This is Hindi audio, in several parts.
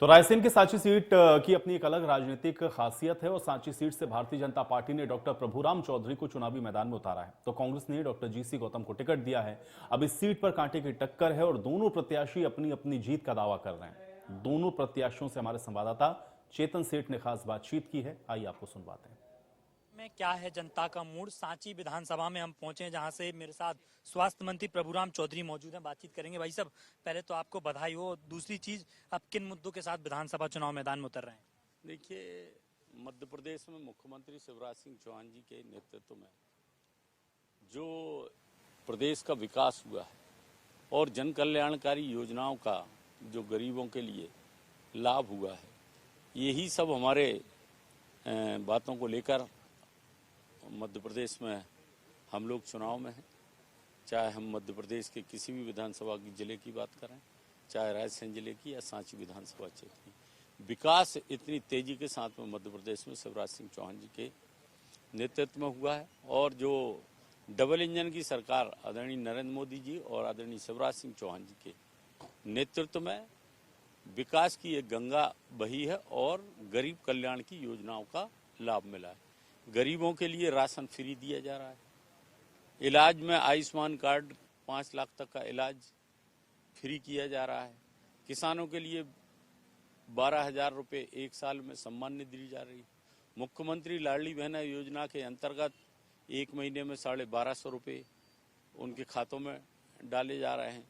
तो रायसेन की सांची सीट की अपनी एक अलग राजनीतिक खासियत है और सांची सीट से भारतीय जनता पार्टी ने डॉक्टर प्रभुराम चौधरी को चुनावी मैदान में उतारा है। तो कांग्रेस ने डॉक्टर जीसी गौतम को टिकट दिया है। अब इस सीट पर कांटे की टक्कर है और दोनों प्रत्याशी अपनी अपनी जीत का दावा कर रहे हैं। दोनों प्रत्याशियों से हमारे संवाददाता चेतन सेठ ने खास बातचीत की है, आइए आपको सुनवाते हैं। में क्या है जनता का मूड। सांची विधानसभा में हम पहुंचे जहां से मेरे साथ स्वास्थ्य मंत्री प्रभुराम चौधरी मौजूद हैं। बातचीत करेंगे। भाई साहब, पहले तो आपको बधाई हो। दूसरी चीज, अब किन मुद्दों के साथ विधानसभा चुनाव मैदान में उतर रहे हैं? देखिए, मध्य प्रदेश में मुख्यमंत्री शिवराज सिंह चौहान जी के नेतृत्व में जो प्रदेश का विकास हुआ है और जन कल्याणकारी योजनाओं का जो गरीबों के लिए लाभ हुआ है, यही सब हमारे बातों को लेकर मध्य प्रदेश में हम लोग चुनाव में हैं। चाहे हम मध्य प्रदेश के किसी भी विधानसभा की जिले की बात करें, चाहे रायसेन जिले की या सांची विधानसभा क्षेत्र की, विकास इतनी तेजी के साथ में मध्य प्रदेश में शिवराज सिंह चौहान जी के नेतृत्व में हुआ है। और जो डबल इंजन की सरकार आदरणीय नरेंद्र मोदी जी और आदरणीय शिवराज सिंह चौहान जी के नेतृत्व में विकास की एक गंगा बही है और गरीब कल्याण की योजनाओं का लाभ मिला है। गरीबों के लिए राशन फ्री दिया जा रहा है। इलाज में आयुष्मान कार्ड 5 लाख तक का इलाज फ्री किया जा रहा है। किसानों के लिए 12,000 रुपये एक साल में सम्मान निधि दी जा रही है। मुख्यमंत्री लाडली बहना योजना के अंतर्गत एक महीने में 1250 रुपये उनके खातों में डाले जा रहे हैं।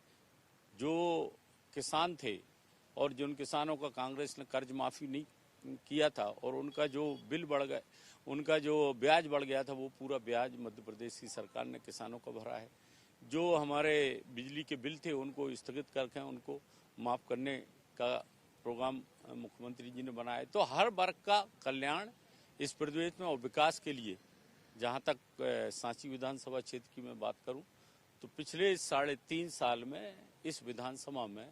जो किसान थे और जिन किसानों का कांग्रेस ने कर्ज माफ़ी नहीं किया था और उनका जो बिल बढ़ गया, उनका जो ब्याज बढ़ गया था, वो पूरा ब्याज मध्य प्रदेश की सरकार ने किसानों को भरा है। जो हमारे बिजली के बिल थे उनको स्थगित करके उनको माफ़ करने का प्रोग्राम मुख्यमंत्री जी ने बनाया। तो हर वर्ग का कल्याण इस प्रदेश में और विकास के लिए, जहाँ तक सांची विधानसभा क्षेत्र की मैं बात करूँ तो पिछले 3.5 साल में इस विधानसभा में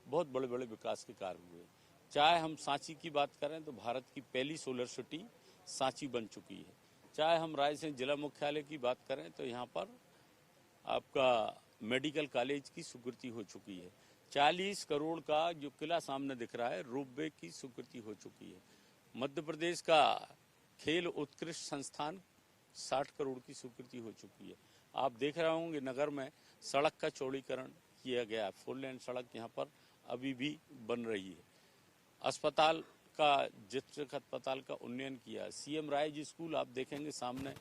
बहुत बड़े बड़े विकास के कार्य हुए। चाहे हम सांची की बात करें तो भारत की पहली सोलर सिटी सांची बन चुकी है। चाहे हम रायसेन जिला मुख्यालय की बात करें तो यहाँ पर आपका मेडिकल कॉलेज की स्वीकृति हो चुकी है। 40 करोड़ का जो किला सामने दिख रहा है, रोपवे की स्वीकृति हो चुकी है। मध्य प्रदेश का खेल उत्कृष्ट संस्थान 60 करोड़ की स्वीकृति हो चुकी है। आप देख रहे होंगे नगर में सड़क का चौड़ीकरण किया गया, 4 लेन सड़क यहाँ पर अभी भी बन रही है। अस्पताल का, डिस्ट्रिक्ट अस्पताल का उन्नयन किया। सीएम राइज स्कूल आप देखेंगे सामने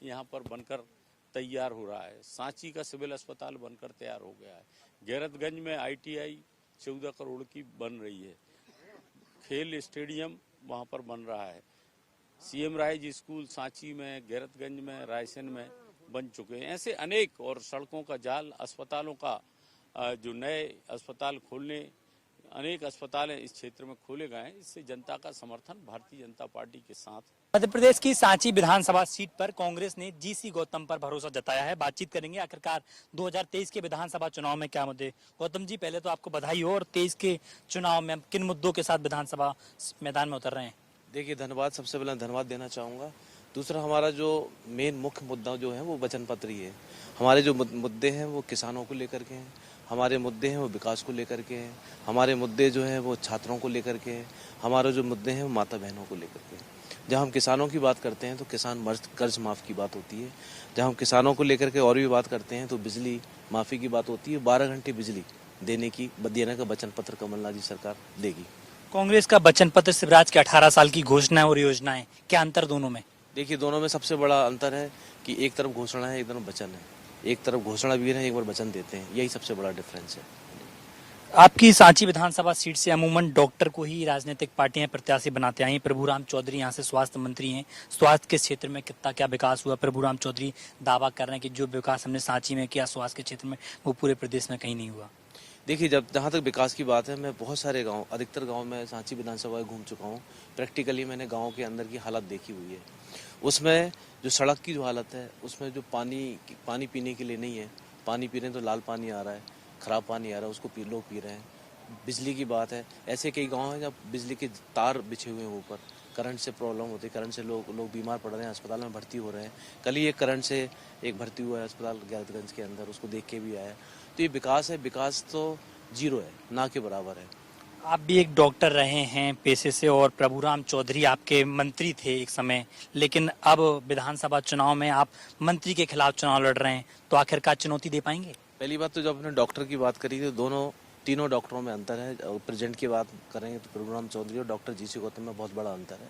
यहाँ पर बनकर तैयार हो रहा है। सांची का सिविल अस्पताल बनकर तैयार हो गया है। गैरतगंज में ITI 14 करोड़ की बन रही है। खेल स्टेडियम वहाँ पर बन रहा है। सीएम राइज स्कूल सांची में, गैरतगंज में, रायसेन में बन चुके हैं। ऐसे अनेक, और सड़कों का जाल, अस्पतालों का जो नए अस्पताल खोलने, अनेक अस्पताल इस क्षेत्र में खोले गए हैं। इससे जनता का समर्थन भारतीय जनता पार्टी के साथ। मध्य प्रदेश की सांची विधानसभा सीट पर कांग्रेस ने जीसी गौतम पर भरोसा जताया है। बातचीत करेंगे आखिरकार 2023 के विधानसभा चुनाव में क्या मुद्दे। गौतम जी, पहले तो आपको बधाई हो। और 23 के चुनाव में किन मुद्दों के साथ विधानसभा मैदान में उतर रहे हैं? देखिए, धन्यवाद, सबसे पहले धन्यवाद देना चाहूँगा। दूसरा, हमारा जो मेन मुख्य मुद्दा जो है वो वचन पत्र ही है। हमारे जो मुद्दे हैं वो किसानों को लेकर के हैं, हमारे मुद्दे हैं वो विकास को लेकर के हैं, हमारे मुद्दे जो हैं वो छात्रों को लेकर के हैं, हमारे जो मुद्दे हैं वो माता बहनों को लेकर के हैं। जब हम किसानों की बात करते हैं तो किसान कर्ज माफ़ की बात होती है। जब हम किसानों को लेकर के और भी बात करते हैं तो बिजली माफ़ी की बात होती है। 12 घंटे बिजली देने का वचन पत्र कमलनाथ जी सरकार देगी। कांग्रेस का वचन पत्र, शिवराज के 18 साल की घोषणाएं और योजनाएं, क्या अंतर दोनों में? देखिए, दोनों में सबसे बड़ा अंतर है कि एक तरफ घोषणा है, एक तरफ वचन है। एक तरफ घोषणा भी है, एक बार वचन देते हैं, यही सबसे बड़ा डिफरेंस है। आपकी सांची विधानसभा सीट से अमूमन डॉक्टर को ही राजनीतिक पार्टियां प्रत्याशी बनाते आई हैं। प्रभुराम चौधरी यहाँ से स्वास्थ्य मंत्री हैं। स्वास्थ्य के क्षेत्र में कितना क्या विकास हुआ? प्रभुराम चौधरी दावा कर रहे हैं कि जो विकास हमने सांची में किया स्वास्थ्य के क्षेत्र में, वो पूरे प्रदेश में कहीं नहीं हुआ। देखिए, जहाँ तक विकास की बात है, मैं बहुत सारे गांव, अधिकतर गांव में सांची विधानसभा घूम चुका हूँ। प्रैक्टिकली मैंने गांव के अंदर की हालत देखी हुई है। उसमें जो सड़क की जो हालत है, उसमें जो पानी पीने के लिए नहीं है, पानी पी रहे हैं तो लाल पानी आ रहा है, ख़राब पानी आ रहा है, उसको लोग पी रहे हैं। बिजली की बात है, ऐसे कई गाँव हैं जब बिजली के तार बिछे हुए हैं ऊपर, करंट से प्रॉब्लम होती है, करंट से लोग बीमार पड़ रहे हैं, अस्पताल में भर्ती हो रहे हैं। कल ही एक करंट से एक भर्ती हुआ है अस्पताल गैरतगंज के अंदर, उसको देख के भी आया। तो ये विकास है, विकास तो जीरो है, ना के बराबर है। आप भी एक डॉक्टर रहे हैं पेशे से और प्रभुराम चौधरी आपके मंत्री थे एक समय, लेकिन अब विधानसभा चुनाव में आप मंत्री के खिलाफ चुनाव लड़ रहे हैं, तो आखिरकार चुनौती दे पाएंगे? पहली बात तो जब आपने डॉक्टर की बात करी तो तीनों डॉक्टरों में अंतर है। प्रेजेंट की बात करेंगे तो प्रभुराम चौधरी और डॉक्टर जीसी गौतम में बहुत बड़ा अंतर है।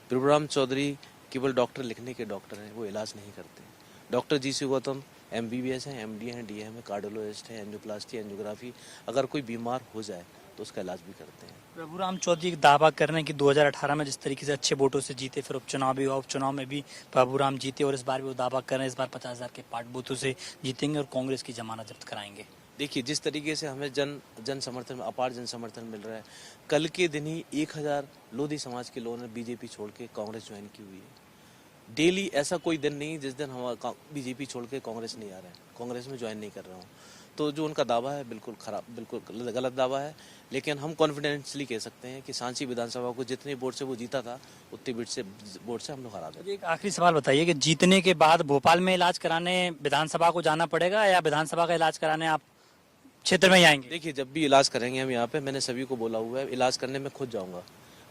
प्रभुराम चौधरी केवल डॉक्टर लिखने के डॉक्टर हैं, वो इलाज नहीं करते। डॉक्टर जीसी गौतम MBBS हैं, MD हैं, DM है, कार्डियोलॉजिस्ट हैं, एंजियोप्लास्टी, एंजियोग्राफी, अगर कोई बीमार हो जाए तो उसका इलाज भी करते हैं। प्रभुराम चौधरी एक दावा कर रहे हैं कि 2018 में जिस तरीके से अच्छे वोटों से जीते, फिर उपचुनाव भी हुआ, उपचुनाव में भी प्रभुराम जीते और इस बार भी वो दावा कर रहे हैं इस बार 50,000 के पार्ट बूथों से जीतेंगे और कांग्रेस की जमानत जब्त कराएंगे। देखिए, जिस तरीके से हमें जन समर्थन, अपार जन समर्थन मिल रहा है, कल के दिन ही 1000 लोधी समाज के लोगों ने बीजेपी छोड़ के कांग्रेस ज्वाइन की हुई है। डेली ऐसा कोई दिन नहीं जिस दिन हम बीजेपी छोड़ के कांग्रेस नहीं आ रहे हैं, कांग्रेस में ज्वाइन नहीं कर रहा हूँ। तो जो उनका दावा है बिल्कुल खराब, बिल्कुल गलत दावा है। लेकिन हम कॉन्फिडेंसली कह सकते हैं कि सांची विधानसभा को जितने वोट से वो जीता था उतने वोट से हम लोग हरा देंगे। एक आखिरी सवाल बताइए कि जीतने के बाद भोपाल में इलाज कराने विधानसभा को जाना पड़ेगा या विधानसभा का इलाज कराने आप क्षेत्र में ही आएंगे? देखिए, जब भी इलाज करेंगे हम यहाँ पे, मैंने सभी को बोला हुआ है, इलाज करने में खुद जाऊँगा,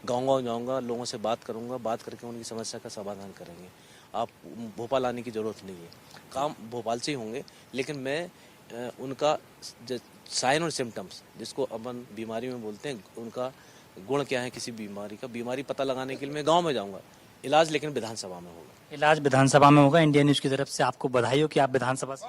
गाँव जाऊँगा, लोगों से बात करूँगा, बात करके उनकी समस्या का समाधान करेंगे। आप भोपाल आने की ज़रूरत नहीं है, काम भोपाल से ही होंगे। लेकिन मैं उनका साइन और सिम्टम्स, जिसको अपन बीमारी में बोलते हैं, उनका गुण क्या है किसी बीमारी का, बीमारी पता लगाने के लिए मैं गांव में जाऊंगा। इलाज लेकिन विधानसभा में होगा। इलाज विधानसभा में होगा। इंडिया न्यूज की तरफ से आपको बधाई हो कि आप विधानसभा से